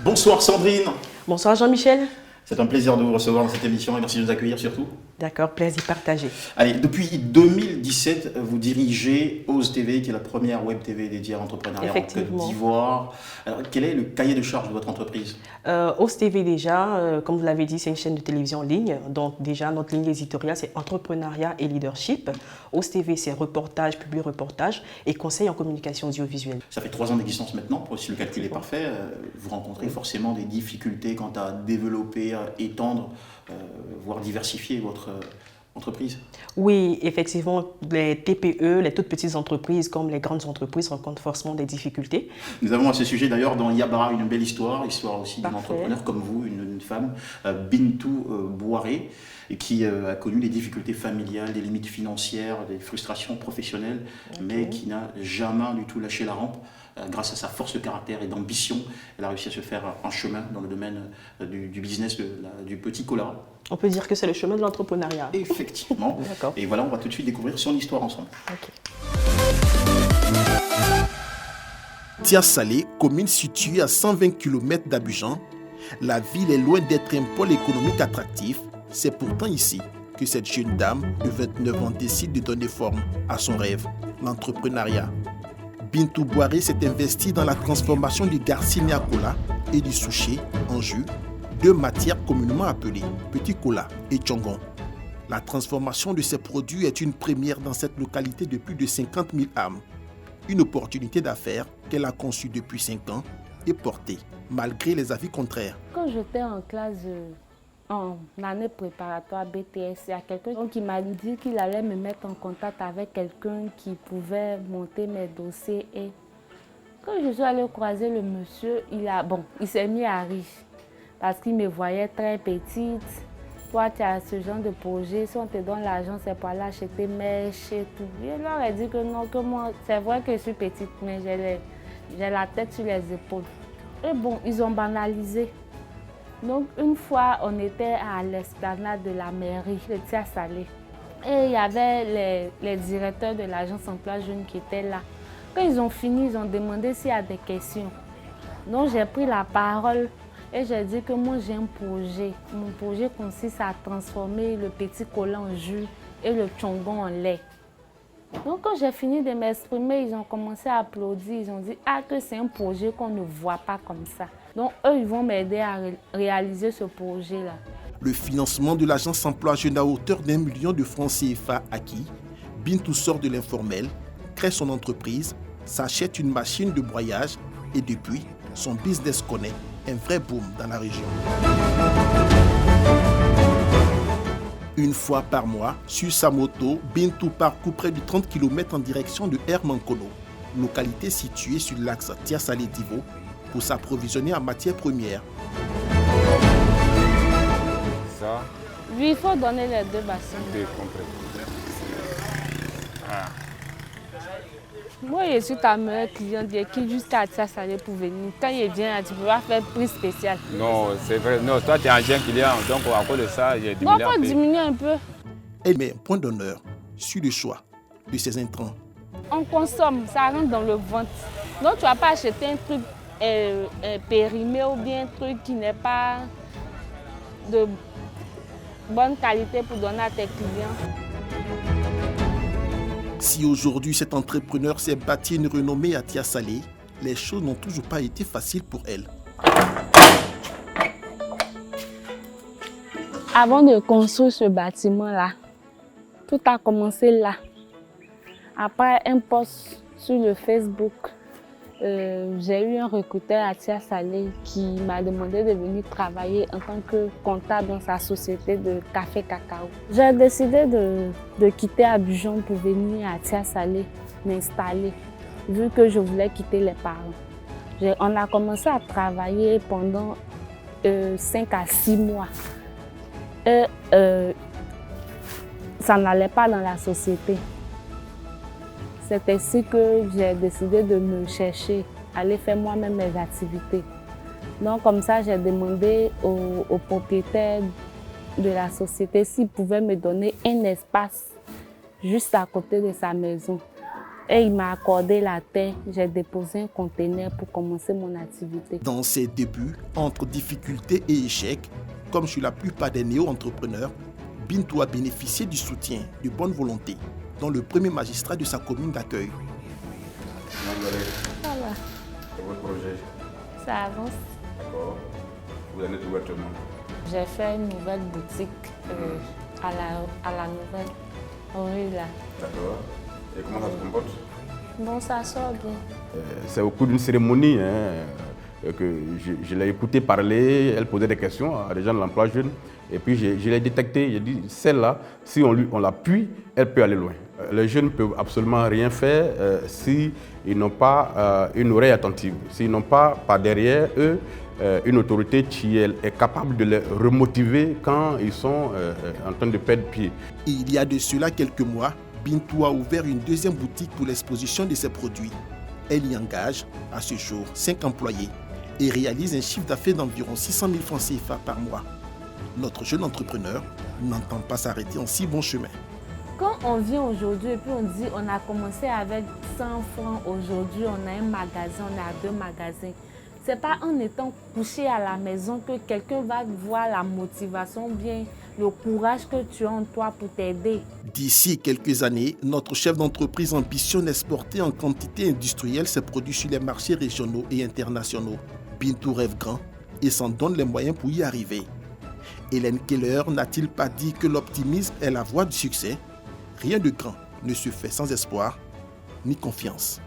Bonsoir Sandrine. Bonsoir Jean-Michel. C'est un plaisir de vous recevoir dans cette émission et merci de nous accueillir surtout. D'accord, plaisir partagé. Allez, depuis 2017, vous dirigez Ose TV, qui est la première web TV dédiée à l'entrepreneuriat en Côte d'Ivoire. Alors, quel est le cahier de charge de votre entreprise? Ose TV déjà, comme vous l'avez dit, c'est une chaîne de télévision en ligne. Donc déjà, notre ligne éditoriale, c'est entrepreneuriat et leadership. Ose TV, c'est reportage, publi-reportage et conseil en communication audiovisuelle. Ça fait 3 ans d'existence maintenant, si le calcul est parfait. Vous rencontrez forcément des difficultés quant à développer, à étendre, voire diversifier votre entreprise? Oui, effectivement, les TPE, les toutes petites entreprises comme les grandes entreprises rencontrent forcément des difficultés. Nous avons à ce sujet d'ailleurs dans Yabara une belle histoire aussi d'un entrepreneur comme vous, une femme, Bintou Bouaré, qui a connu des difficultés familiales, des limites financières, des frustrations professionnelles, mais qui n'a jamais du tout lâché la rampe. Grâce à sa force de caractère et d'ambition, elle a réussi à se faire un chemin dans le domaine du business du petit cola. On peut dire que c'est le chemin de l'entrepreneuriat. Effectivement. D'accord. Et voilà, on va tout de suite découvrir son histoire ensemble. Tia Salé, commune située à 120 km d'Abidjan, la ville est loin d'être un pôle économique attractif. C'est pourtant ici que cette jeune dame de 29 ans décide de donner forme à son rêve, l'entrepreneuriat. Bintou Bouaré s'est investie dans la transformation du Garcinia Cola et du Souché en jus, deux matières communément appelées petit cola et tchongon. La transformation de ces produits est une première dans cette localité de plus de 50 000 âmes. Une opportunité d'affaires qu'elle a conçue depuis 5 ans et portée, malgré les avis contraires. Quand j'étais en classe en année préparatoire BTS, il y a quelqu'un qui m'a dit qu'il allait me mettre en contact avec quelqu'un qui pouvait monter mes dossiers. Et quand je suis allée croiser le monsieur, il s'est mis à rire parce qu'il me voyait très petite. Toi, tu as ce genre de projet, si on te donne l'argent, c'est pour aller acheter mèches et tout. Je leur ai dit que non, que moi, c'est vrai que je suis petite, mais j'ai la tête sur les épaules. Et bon, ils ont banalisé. Donc, une fois, on était à l'esplanade de la mairie de Tia Salé. Et il y avait les directeurs de l'agence emploi jeune qui étaient là. Quand ils ont fini, ils ont demandé s'il y a des questions. Donc, j'ai pris la parole et j'ai dit que moi, j'ai un projet. Mon projet consiste à transformer le petit cola en jus et le tchongon en lait. Donc, quand j'ai fini de m'exprimer, ils ont commencé à applaudir. Ils ont dit que c'est un projet qu'on ne voit pas comme ça. Donc, eux, ils vont m'aider à réaliser ce projet-là. Le financement de l'agence emploi jeune à hauteur d'1 million de francs CFA acquis, Bintou sort de l'informel, crée son entreprise, s'achète une machine de broyage et depuis, son business connaît un vrai boom dans la région. Une fois par mois, sur sa moto, Bintou parcourt près de 30 km en direction de Hermankono, localité située sur l'axe Tia Salé-Divo, pour s'approvisionner en matières premières. Ça. Oui, il faut donner les 2 bassins. Moi, je suis ta meilleure cliente qui jusqu'à Tia Salé pour venir. Quand il vient, tu peux pas faire prix spécial. Non, c'est vrai. Non, toi, tu es un jeune client, donc à cause de ça, j'ai diminué. Non, faut diminuer un peu. Elle met un point d'honneur sur le choix de ses intrants. On consomme, ça rentre dans le ventre. Donc, tu ne vas pas acheter un truc périmé ou bien un truc qui n'est pas de bonne qualité pour donner à tes clients. Si aujourd'hui cet entrepreneur s'est bâti une renommée à Tia Salé, les choses n'ont toujours pas été faciles pour elle. Avant de construire ce bâtiment-là, tout a commencé là. Après un post sur le Facebook, j'ai eu un recruteur à Tia Salé qui m'a demandé de venir travailler en tant que comptable dans sa société de café cacao. J'ai décidé de quitter Abidjan pour venir à Tia Salé m'installer, vu que je voulais quitter les parents. On a commencé à travailler pendant 5 à 6 mois. Et ça n'allait pas dans la société. C'est ainsi que j'ai décidé de me chercher, aller faire moi-même mes activités. Donc comme ça, j'ai demandé au propriétaire de la société s'il pouvait me donner un espace juste à côté de sa maison Et il m'a accordé la terre. J'ai déposé un conteneur pour commencer mon activité. Dans ses débuts, entre difficultés et échecs, comme chez la plupart des néo-entrepreneurs, Bintou a bénéficié du soutien, de bonne volonté, dont le premier magistrat de sa commune d'accueil. Ça va. C'est votre projet? Ça avance. D'accord. Vous allez trouver tout le monde. J'ai fait une nouvelle boutique à la nouvelle rue là. D'accord. Et comment ça se comporte? Bon, ça sort bien. C'est au cours d'une cérémonie que je l'ai écouté parler, elle posait des questions à des gens de l'emploi jeune. Et puis je l'ai détecté, j'ai dit, celle-là, si on l'appuie, elle peut aller loin. Les jeunes ne peuvent absolument rien faire s'ils n'ont pas une oreille attentive, s'ils n'ont pas par derrière eux une autorité qui est capable de les remotiver quand ils sont en train de perdre pied. Il y a de cela quelques mois, Bintou a ouvert une deuxième boutique pour l'exposition de ses produits. Elle y engage, à ce jour, 5 employés et réalise un chiffre d'affaires d'environ 600 000 francs CFA par mois. Notre jeune entrepreneur n'entend pas s'arrêter en si bon chemin. Quand on vient aujourd'hui et puis on dit on a commencé avec 100 francs, aujourd'hui on a un magasin, on a 2 magasins. Ce n'est pas en étant couché à la maison que quelqu'un va voir la motivation, bien le courage que tu as en toi pour t'aider. D'ici quelques années, notre chef d'entreprise ambitionne exporter en quantité industrielle ses produits sur les marchés régionaux et internationaux. Bintou rêve grand et s'en donne les moyens pour y arriver. Hélène Keller n'a-t-il pas dit que l'optimisme est la voie du succès? Rien de grand ne se fait sans espoir ni confiance.